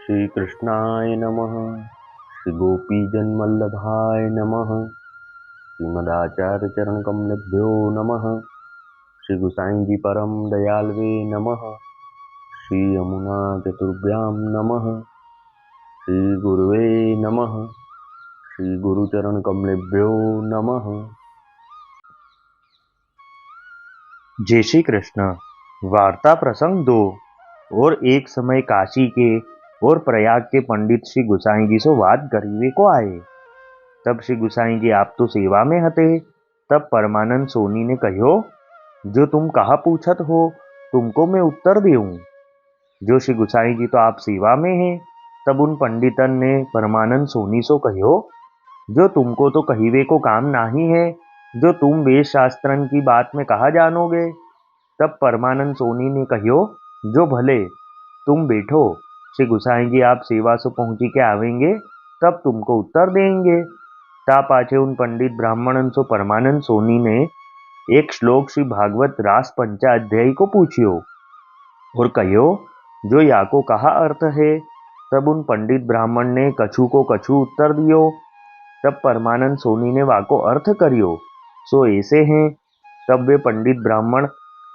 श्री कृष्णाय नमः। श्री गोपीजनवल्लभाय नमः। श्रीमदाचार्य चरण कमलेभ्यो नमः। श्री गुसाई जी परम दयालवे नमः। श्री यमुना चतुर्भ्यां नमः। श्री गुरुवे नमः। श्री गुरुचरण कमलेभ्यो नमः। जय श्री कृष्ण। वार्ता प्रसंग 2। और एक समय काशी के और प्रयाग के पंडित श्री गुसाई जी से वाद करीवे को आए। तब श्री गुसाई जी आप तो सेवा में हते। तब परमानंद सोनी ने कहो, जो तुम कहा पूछत हो तुमको मैं उत्तर देऊं। जो श्री गुसाई जी तो आप सेवा में हैं। तब उन पंडितन ने परमानंद सोनी सो कहो, जो तुमको तो कहीवे को काम नाही है, जो तुम वेद शास्त्रन की बात में कहा जानोगे। तब परमानंद सोनी ने कहो, जो भले तुम बैठो, श्री गुसाई जी आप सेवा से पहुंची के आवेंगे तब तुमको उत्तर देंगे। ता पाछे उन पंडित ब्राह्मणन सो परमानंद सोनी ने एक श्लोक श्री भागवत रास पंचाध्यायी को पूछियो और कहो, जो याको कहा अर्थ है। तब उन पंडित ब्राह्मण ने कछु को कछु उत्तर दियो। तब परमानंद सोनी ने वाको अर्थ करियो, सो ऐसे हैं। तब वे पंडित ब्राह्मण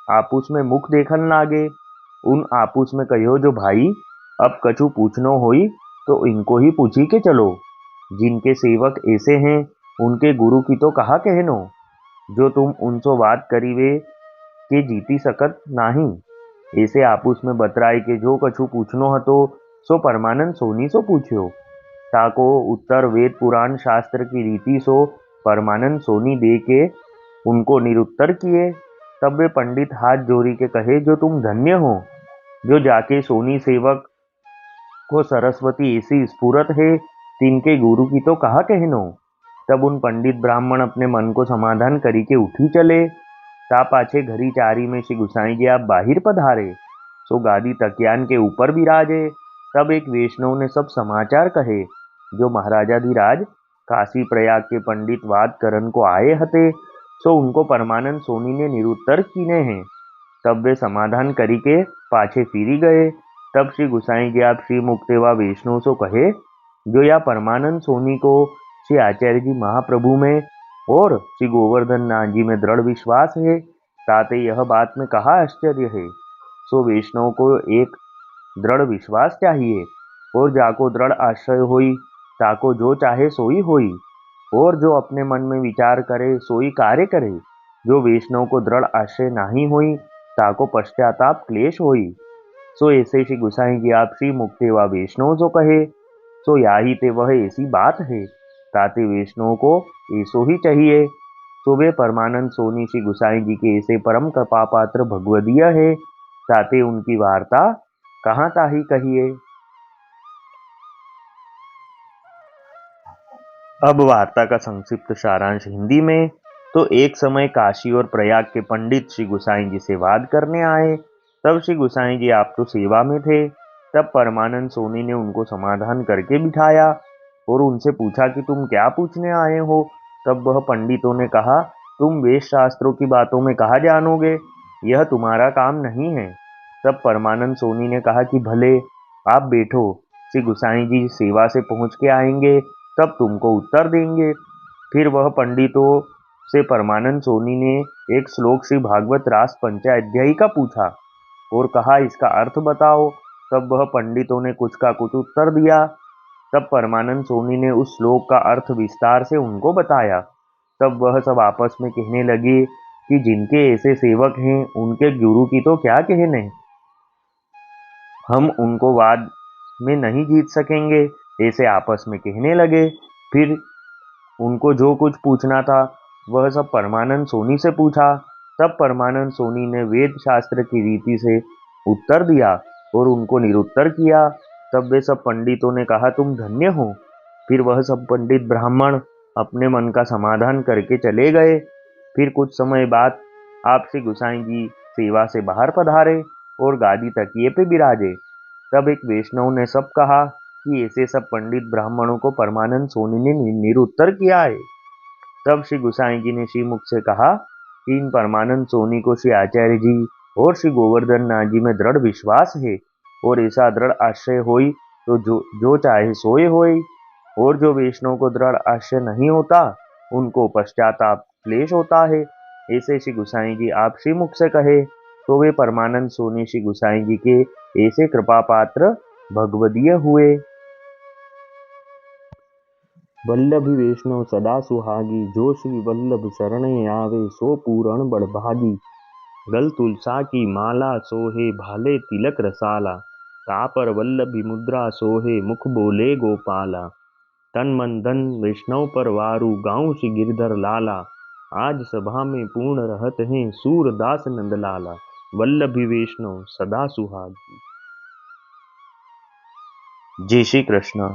आपूस में मुख देखन लागे। उन आपूस में कहो, जो भाई अब कछु पूछनो होई तो इनको ही पूछी के चलो। जिनके सेवक ऐसे हैं उनके गुरु की तो कहा कहनो। जो तुम उनसो बात करीवे के जीती सकत नाही। ऐसे आपूस में बतराए के जो कछु पूछनो हतो सो परमानंद सोनी सो पूछ्यो। ताको उत्तर वेद पुराण शास्त्र की रीति सो परमानंद सोनी दे के उनको निरुत्तर किए। तब वे पंडित हाथ जोड़ी के कहे, जो तुम धन्य हो, जो जाके सोनी सेवक को सरस्वती ऐसी स्फुरत है, तिनके गुरु की तो कहा कहनो। तब उन पंडित ब्राह्मण अपने मन को समाधान करी के उठी चले। ता पाछे घरी चारी में श्री गुसाई जी आप बाहिर पधारे। सो गादी तकियान के ऊपर विराजे। तब एक वैष्णव ने सब समाचार कहे, जो महाराजाधिराज काशी प्रयाग के पंडित वाद करन को आए हते, सो उनको परमानंद सोनी ने निरुत्तर कीने हैं। तब वे समाधान करी के पाछे फिरी गए। तब श्री गुसाई जी आप श्री मुक्तेवा वैष्णव सो कहे, जो या परमानंद सोनी को श्री आचार्य जी महाप्रभु में और श्री गोवर्धन नाथ जी में दृढ़ विश्वास है, ताते यह बात में कहा आश्चर्य है। सो वैष्णव को एक दृढ़ विश्वास चाहिए, और जाको दृढ़ आश्रय होई, ताको जो चाहे सोई होई, और जो अपने मन में विचार करे सोई कार्य करे। जो वैष्णव को दृढ़ आश्रय नहीं होई, ताको पश्चाताप क्लेश होई। सो ऐसे श्री गुसाई जी आप श्री मुक्तेवा वैष्णव जो कहे, सो याही ते वह ऐसी बात है, ताते वैष्णव को ऐसो ही चाहिए। सो वे परमानंद सोनी श्री गुसाई जी के ऐसे परम कृपा पात्र भगवदीय है, ताते उनकी वार्ता कहाँ ताही कहिए। अब वार्ता का संक्षिप्त सारांश हिंदी में। तो एक समय काशी और प्रयाग के पंडित श्री गुसाई जी से वाद करने आए। तब श्री गुसाई जी आप तो सेवा में थे। तब परमानंद सोनी ने उनको समाधान करके बिठाया और उनसे पूछा कि तुम क्या पूछने आए हो। तब वह पंडितों ने कहा, तुम वेद शास्त्रों की बातों में कहा जानोगे, यह तुम्हारा काम नहीं है। तब परमानंद सोनी ने कहा कि भले आप बैठो, श्री गुसाई जी सेवा से पहुंच के आएंगे तब तुमको उत्तर देंगे। फिर वह पंडितों से परमानंद सोनी ने एक श्लोक श्री भागवत रास पंचाध्यायी का पूछा और कहा, इसका अर्थ बताओ। तब वह पंडितों ने कुछ का कुछ उत्तर दिया। तब परमानंद सोनी ने उस श्लोक का अर्थ विस्तार से उनको बताया। तब वह सब आपस में कहने लगे कि जिनके ऐसे सेवक हैं उनके गुरु की तो क्या कहने, हम उनको वाद में नहीं जीत सकेंगे, ऐसे आपस में कहने लगे। फिर उनको जो कुछ पूछना था वह सब परमानंद सोनी से पूछा। तब परमानंद सोनी ने वेद शास्त्र की रीति से उत्तर दिया और उनको निरुत्तर किया। तब वे सब पंडितों ने कहा, तुम धन्य हो। फिर वह सब पंडित ब्राह्मण अपने मन का समाधान करके चले गए। फिर कुछ समय बाद आप श्री गुसाई जी सेवा से बाहर पधारे और गादी तकिए पे बिराजे। तब एक वैष्णव ने सब कहा कि ऐसे सब पंडित ब्राह्मणों को परमानंद सोनी ने निरुत्तर किया है। तब श्री गुसाई जी ने श्रीमुख से कहा कि इन परमानंद सोनी को श्री आचार्य जी और श्री गोवर्धन नाथ जी में दृढ़ विश्वास है, और ऐसा दृढ़ आश्रय होई तो जो चाहे सोए होए, और जो वैष्णव को दृढ़ आशय नहीं होता, उनको पश्चाताप क्लेश होता है। ऐसे श्री गुसाई जी आप श्रीमुख से कहे तो वे परमानंद सोनी श्री गुसाई जी के ऐसे कृपा पात्र भगवदीय हुए। वल्लभी वैष्णव सदा सुहागी, जो श्री वल्लभ शरणे आवे, सो पूरण बड़भागी। गल तुलसा की माला सोहे, भाले तिलक रसाला, तापर वल्लभी मुद्रा सोहे, मुख बोले गोपाला। तन मन धन वैष्णव पर वारू, गाँव श्री गिरधर लाला, आज सभा में पूर्ण रहत हैं, सूरदास नंदलाला। वल्लभी वैष्णव सदा सुहागी। जय श्री कृष्ण।